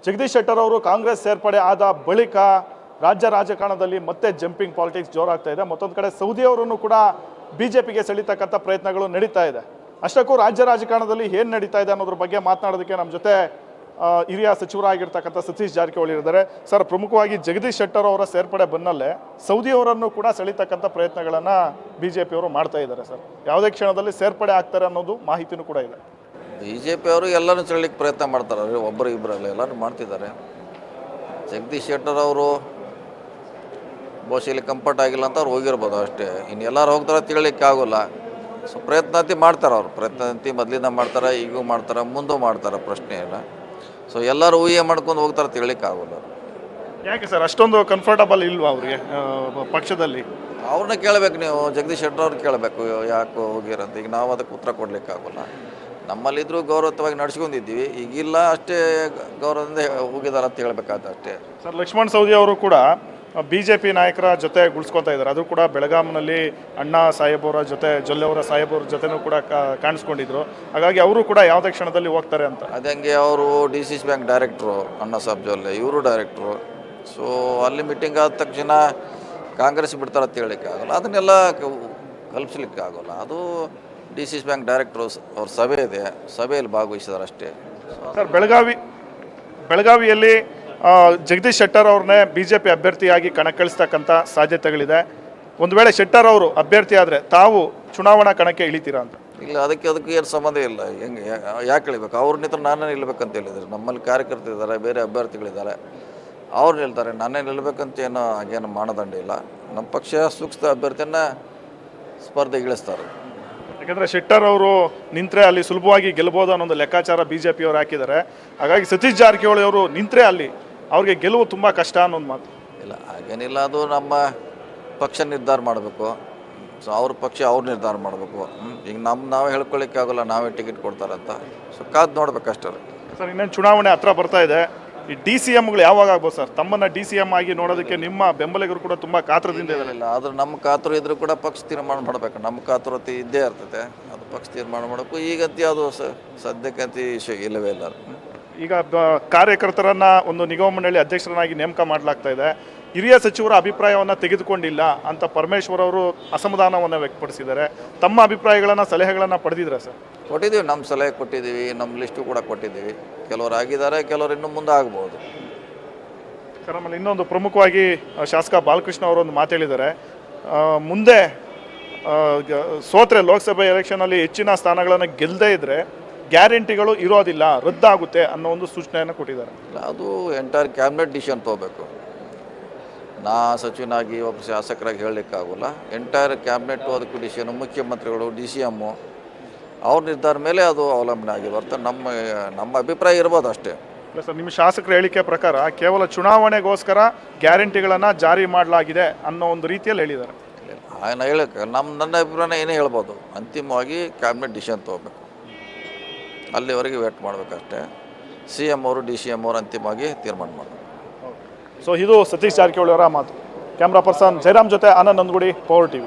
ಜಗದೀಶ್ ಶೆಟ್ಟರ್ ಅವರು ಕಾಂಗ್ರೆಸ್ ಸೇರ್ಪಡೆ ಆದ ಬಳಿಕ ರಾಜ್ಯ ರಾಜಕಾರಣದಲ್ಲಿ ಮತ್ತೆ ಜಂಪಿಂಗ್ ಪಾಲಿಟಿಕ್ಸ್ ಜೋರಾಗ್ತಾ ಇದೆ. ಮತ್ತೊಂದು ಕಡೆ ಸೌದಿಯವರನ್ನು ಕೂಡ ಬಿಜೆಪಿಗೆ ಸೆಳೀತಕ್ಕಂಥ ಪ್ರಯತ್ನಗಳು ನಡೀತಾ ಇದೆ. ಅಷ್ಟಕ್ಕೂ ರಾಜ್ಯ ರಾಜಕಾರಣದಲ್ಲಿ ಏನು ನಡೀತಾ ಇದೆ ಅನ್ನೋದ್ರ ಬಗ್ಗೆ ಮಾತನಾಡೋದಕ್ಕೆ ನಮ್ಮ ಜೊತೆ ಹಿರಿಯ ಸಚಿವರಾಗಿರ್ತಕ್ಕಂಥ ಸತೀಶ್ ಜಾರಕಿಹೊಳಿ ಇದ್ದಾರೆ. ಸರ್, ಪ್ರಮುಖವಾಗಿ ಜಗದೀಶ್ ಶೆಟ್ಟರ್ ಅವರ ಸೇರ್ಪಡೆ ಬೆನ್ನಲ್ಲೇ ಸೌದಿಯವರನ್ನು ಕೂಡ ಸೆಳೀತಕ್ಕಂಥ ಪ್ರಯತ್ನಗಳನ್ನು ಬಿಜೆಪಿಯವರು ಮಾಡ್ತಾ ಇದ್ದಾರೆ. ಸರ್, ಯಾವುದೇ ಕ್ಷಣದಲ್ಲಿ ಸೇರ್ಪಡೆ ಆಗ್ತಾರೆ ಅನ್ನೋದು ಮಾಹಿತಿನೂ ಕೂಡ ಇದೆ. ಬಿಜೆಪಿ ಅವರು ಎಲ್ಲರೂ ಸೆಳಲಿಕ್ಕೆ ಪ್ರಯತ್ನ ಮಾಡ್ತಾರೆ, ಒಬ್ಬರು ಇಬ್ಬರಲ್ಲ ಎಲ್ಲರೂ ಮಾಡ್ತಿದ್ದಾರೆ. ಜಗದೀಶ್ ಶೆಟ್ಟರ್ ಅವರು ಬಹುಶಃ ಇಲ್ಲಿ ಕಂಫರ್ಟ್ ಆಗಿಲ್ಲ ಅಂತ ಅವ್ರು ಹೋಗಿರ್ಬೋದು ಅಷ್ಟೇ. ಇನ್ನು ಎಲ್ಲರೂ ಹೋಗ್ತಾರೆ ತಿಳಲಿಕ್ಕೆ ಆಗೋಲ್ಲ. ಸೊ ಪ್ರಯತ್ನಂತಿ ಮಾಡ್ತಾರೆ, ಅವರು ಪ್ರಯತ್ನಂತಿ ಮೊದಲಿಂದ ಮಾಡ್ತಾರೆ, ಈಗೂ ಮಾಡ್ತಾರೆ, ಮುಂದೂ ಮಾಡ್ತಾರೆ, ಪ್ರಶ್ನೆ ಇಲ್ಲ. ಸೊ ಎಲ್ಲರೂ ಊಹೆ ಮಾಡ್ಕೊಂಡು ಹೋಗ್ತಾರೆ ತಿಳಲಿಕ್ಕೆ ಆಗೋಲ್ಲ. ಯಾಕೆ ಸರ್ ಅಷ್ಟೊಂದು ಕಂಫರ್ಟಬಲ್ ಇಲ್ವಾ ಅವ್ರಿಗೆ ಪಕ್ಷದಲ್ಲಿ? ಅವ್ರನ್ನ ಕೇಳಬೇಕು ನೀವು, ಜಗದೀಶ್ ಶೆಟ್ಟರ್ ಅವ್ರು ಕೇಳಬೇಕು ಯಾಕೆ ಹೋಗಿರಂತ. ಈಗ ನಾವು ಅದಕ್ಕೆ ಉತ್ತರ ಕೊಡಲಿಕ್ಕೆ ಆಗೋಲ್ಲ. ನಮ್ಮಲ್ಲಿದ್ದರೂ ಗೌರವವಾಗಿ ನಡೆಸ್ಕೊಂಡಿದ್ದೀವಿ, ಈಗಿಲ್ಲ ಅಷ್ಟೇ ಗೌರವದಿಂದ ಹೋಗಿದ್ದಾರೆ ಅಂತ ಹೇಳ್ಬೇಕಾದ ಅಷ್ಟೇ. ಸರ್, ಲಕ್ಷ್ಮಣ್ ಸವದಿ ಅವರು ಕೂಡ ಬಿಜೆಪಿ ನಾಯಕರ ಜೊತೆ ಗುಳ್ಸ್ಕೊತಾ ಇದ್ದಾರೆ. ಅದು ಕೂಡ ಬೆಳಗಾಂನಲ್ಲಿ ಅಣ್ಣಾ ಸಾಹೇಬರ ಜೊತೆ, ಜೊಲ್ಲೆಯವರ ಸಾಹೇಬರ ಜೊತೆನೂ ಕೂಡ ಕಾಣಿಸ್ಕೊಂಡಿದ್ರು. ಹಾಗಾಗಿ ಅವರು ಕೂಡ ಯಾವುದೇ ಕ್ಷಣದಲ್ಲಿ ಹೋಗ್ತಾರೆ ಅಂತ. ಅದಂಗೆ ಅವರು DCC ಬ್ಯಾಂಕ್ ಡೈರೆಕ್ಟ್ರು ಅಣ್ಣಾ ಸಾಹೇಬ್ ಜೊಲ್ಲೆ, ಇವರು ಡೈರೆಕ್ಟ್ರು. ಸೊ ಅಲ್ಲಿ ಮೀಟಿಂಗ್ ಆದ ತಕ್ಷಣ ಕಾಂಗ್ರೆಸ್ ಬಿಡ್ತಾರೆ ಅಂತ ಹೇಳಲಿಕ್ಕೆ ಆಗೋಲ್ಲ, ಅದನ್ನೆಲ್ಲ ಕಲ್ಪಿಸ್ಲಿಕ್ಕೆ ಆಗೋಲ್ಲ. ಅದು DCC ಬ್ಯಾಂಕ್ ಡೈರೆಕ್ಟ್ರು ಅವ್ರ ಸಭೆ ಇದೆ, ಸಭೆಯಲ್ಲಿ ಭಾಗವಹಿಸಿದಾರೆ ಅಷ್ಟೇ. ಸರ್, ಬೆಳಗಾವಿಯಲ್ಲಿ ಜಗದೀಶ್ ಶೆಟ್ಟರ್ ಅವ್ರನ್ನೇ ಬಿಜೆಪಿ ಅಭ್ಯರ್ಥಿಯಾಗಿ ಕಣಕ್ಕಿಳಿಸ್ತಕ್ಕಂಥ ಸಾಧ್ಯತೆಗಳಿದೆ. ಒಂದು ವೇಳೆ ಶೆಟ್ಟರ್ ಅವರು ಅಭ್ಯರ್ಥಿ ಆದರೆ ತಾವು ಚುನಾವಣಾ ಕಣಕ್ಕೆ ಇಳಿತೀರಾ ಅಂತ? ಇಲ್ಲ, ಅದಕ್ಕೆ ಏನು ಸಂಬಂಧ ಇಲ್ಲ. ಹೆಂಗೆ ಯಾಕೆ ಇಳಿಬೇಕು? ಅವ್ರ ನಿಂತರ ನಾನೇ ನಿಲ್ಬೇಕಂತ ಹೇಳಿದ್ರು. ನಮ್ಮಲ್ಲಿ ಕಾರ್ಯಕರ್ತರಿದ್ದಾರೆ, ಬೇರೆ ಅಭ್ಯರ್ಥಿಗಳಿದ್ದಾರೆ, ಅವ್ರು ನಿಲ್ತಾರೆ. ನಾನೇ ನಿಲ್ಬೇಕಂತ ಏನು ಮಾನದಂಡ ಇಲ್ಲ. ನಮ್ಮ ಪಕ್ಷ ಸೂಕ್ತ ಅಭ್ಯರ್ಥಿಯನ್ನು ಸ್ಪರ್ಧೆಗೆ ಇಳಿಸ್ತಾರೆ. ಯಾಕಂದರೆ ಶೆಟ್ಟರ್ ಅವರು ನಿಂತರೆ ಅಲ್ಲಿ ಸುಲಭವಾಗಿ ಗೆಲ್ಬೋದು ಅನ್ನೋ ಒಂದು ಲೆಕ್ಕಾಚಾರ ಬಿಜೆಪಿಯವರು ಹಾಕಿದ್ದಾರೆ. ಹಾಗಾಗಿ ಸತೀಶ್ ಜಾರಕಿಹೊಳಿ ಅವರು ನಿಂತರೆ ಅಲ್ಲಿ ಅವ್ರಿಗೆ ಗೆಲುವು ತುಂಬ ಕಷ್ಟ ಅನ್ನೋದು ಮಾತು. ಇಲ್ಲ, ಹಾಗೇನಿಲ್ಲ. ಅದು ನಮ್ಮ ಪಕ್ಷ ನಿರ್ಧಾರ ಮಾಡಬೇಕು. ಸೊ ಅವ್ರ ಪಕ್ಷ ಅವ್ರು ನಿರ್ಧಾರ ಮಾಡಬೇಕು. ಈಗ ನಾವೇ ಹೇಳ್ಕೊಳ್ಳಿಕ್ಕೆ ಆಗೋಲ್ಲ, ನಾವೇ ಟಿಕೆಟ್ ಕೊಡ್ತಾರಂತ. ಸೊ ಕಾದು ನೋಡ್ಬೇಕಷ್ಟೇ. ಸರ್, ಇನ್ನೇನು ಚುನಾವಣೆ ಹತ್ರ ಬರ್ತಾ ಇದೆ. ಈ DCMಗಳು ಯಾವಾಗ ಆಗ್ಬೋದು ಸರ್? ತಮ್ಮನ್ನು DCM ಆಗಿ ನೋಡೋದಕ್ಕೆ ನಿಮ್ಮ ಬೆಂಬಲಿಗರು ಕೂಡ ತುಂಬ ಕಾತರದಿಂದ ಇದ್ದಾರೆ. ಇಲ್ಲ, ಆದ್ರೆ ನಮ್ಮ ಕಾತುರ ಇದ್ರೂ ಕೂಡ ಪಕ್ಷ ತೀರ್ಮಾನ ಮಾಡಬೇಕು. ನಮ್ಮ ಕಾತುರತೆ ಇದ್ದೇ ಇರ್ತೈತೆ, ಅದು ಪಕ್ಷ ತೀರ್ಮಾನ ಮಾಡಬೇಕು. ಈಗಂತೂ ಅದು ಸದ್ಯಕ್ಕಂತ ವಿಷಯ ಇಲ್ಲವೇ ಇಲ್ಲ. ಈಗ ಕಾರ್ಯಕರ್ತರನ್ನ ಒಂದು ನಿಗಮ ಮಂಡಳಿ ಅಧ್ಯಕ್ಷರನ್ನಾಗಿ ನೇಮಕ ಮಾಡಲಾಗ್ತಾ ಇದೆ. ಹಿರಿಯ ಸಚಿವರ ಅಭಿಪ್ರಾಯವನ್ನು ತೆಗೆದುಕೊಂಡಿಲ್ಲ ಅಂತ ಪರಮೇಶ್ವರ್ ಅವರು ಅಸಮಾಧಾನವನ್ನು ವ್ಯಕ್ತಪಡಿಸಿದ್ದಾರೆ. ತಮ್ಮ ಅಭಿಪ್ರಾಯಗಳನ್ನು, ಸಲಹೆಗಳನ್ನು ಪಡೆದಿದ್ದಾರೆ ಸರ್? ಕೊಟ್ಟಿದ್ದೀವಿ, ನಮ್ಮ ಸಲಹೆ ಕೊಟ್ಟಿದ್ದೀವಿ, ನಮ್ಮ ಲಿಸ್ಟು ಕೂಡ ಕೊಟ್ಟಿದ್ದೀವಿ. ಕೆಲವರು ಆಗಿದ್ದಾರೆ, ಕೆಲವರು ಇನ್ನು ಮುಂದೆ ಆಗ್ಬೋದು. ಸರ್, ಆಮೇಲೆ ಇನ್ನೊಂದು ಪ್ರಮುಖವಾಗಿ ಶಾಸಕ ಬಾಲಕೃಷ್ಣ ಅವರೊಂದು ಮಾತು ಹೇಳಿದ್ದಾರೆ. ಮುಂದೆ ಸೋತ್ರೆ ಲೋಕಸಭೆ ಎಲೆಕ್ಷನಲ್ಲಿ ಹೆಚ್ಚಿನ ಸ್ಥಾನಗಳನ್ನು ಗೆಲ್ಲದೇ ಇದ್ದರೆ ಗ್ಯಾರಂಟಿಗಳು ಇರೋದಿಲ್ಲ, ರದ್ದಾಗುತ್ತೆ ಅನ್ನೋ ಒಂದು ಸೂಚನೆಯನ್ನು ಕೊಟ್ಟಿದ್ದಾರೆ. ಅದು ಎಂಟೈರ್ ಕ್ಯಾಬಿನೆಟ್ ಡಿಸಿಷನ್ ತೊಗೋಬೇಕು. ನಾ ಸಚಿವನಾಗಿ ಒಬ್ಬ ಶಾಸಕರಾಗಿ ಹೇಳಲಿಕ್ಕಾಗೋಲ್ಲ. ಎಂಟೈರ್ ಕ್ಯಾಬಿನೆಟ್ ಅದಕ್ಕೂ ಡಿಸಿಷನು, ಮುಖ್ಯಮಂತ್ರಿಗಳು, DCM ಅವ್ರ ನಿರ್ಧಾರ ಮೇಲೆ ಅದು ಅವಲಂಬನೆ ಆಗಿ ಬರ್ತದೆ. ನಮ್ಮ ಅಭಿಪ್ರಾಯ ಇರ್ಬೋದು ಅಷ್ಟೇ. ಇಲ್ಲ ಸರ್, ನಿಮ್ಮ ಶಾಸಕರ ಹೇಳಿಕೆ ಪ್ರಕಾರ ಕೇವಲ ಚುನಾವಣೆಗೋಸ್ಕರ ಗ್ಯಾರಂಟಿಗಳನ್ನು ಜಾರಿ ಮಾಡಲಾಗಿದೆ ಅನ್ನೋ ಒಂದು ರೀತಿಯಲ್ಲಿ ಹೇಳಿದ್ದಾರೆ. ನಾನು ಹೇಳಕ್ಕೆ ನನ್ನ ಅಭಿಪ್ರಾಯ ಏನೇ ಹೇಳ್ಬೋದು. ಅಂತಿಮವಾಗಿ ಕ್ಯಾಬಿನೆಟ್ ಡಿಸಿಷನ್ ತೊಗೋಬೇಕು, ಅಲ್ಲಿವರೆಗೆ ವೇಟ್ ಮಾಡಬೇಕಷ್ಟೇ. CM ಅವರು, DCM ಅವರು ಅಂತಿಮವಾಗಿ ತೀರ್ಮಾನ ಮಾಡಬೇಕು. ಸೊ ಇದು ಸತೀಶ್ ಜಾರಕಿಹೊಳಿ ಅವರ ಮಾತು. ಕ್ಯಾಮ್ರಾ ಪರ್ಸನ್ ಜಯರಾಮ್ ಜೊತೆ ಆನಂದ್ ನಂದಗುಡಿ, ಪವರ್ TV.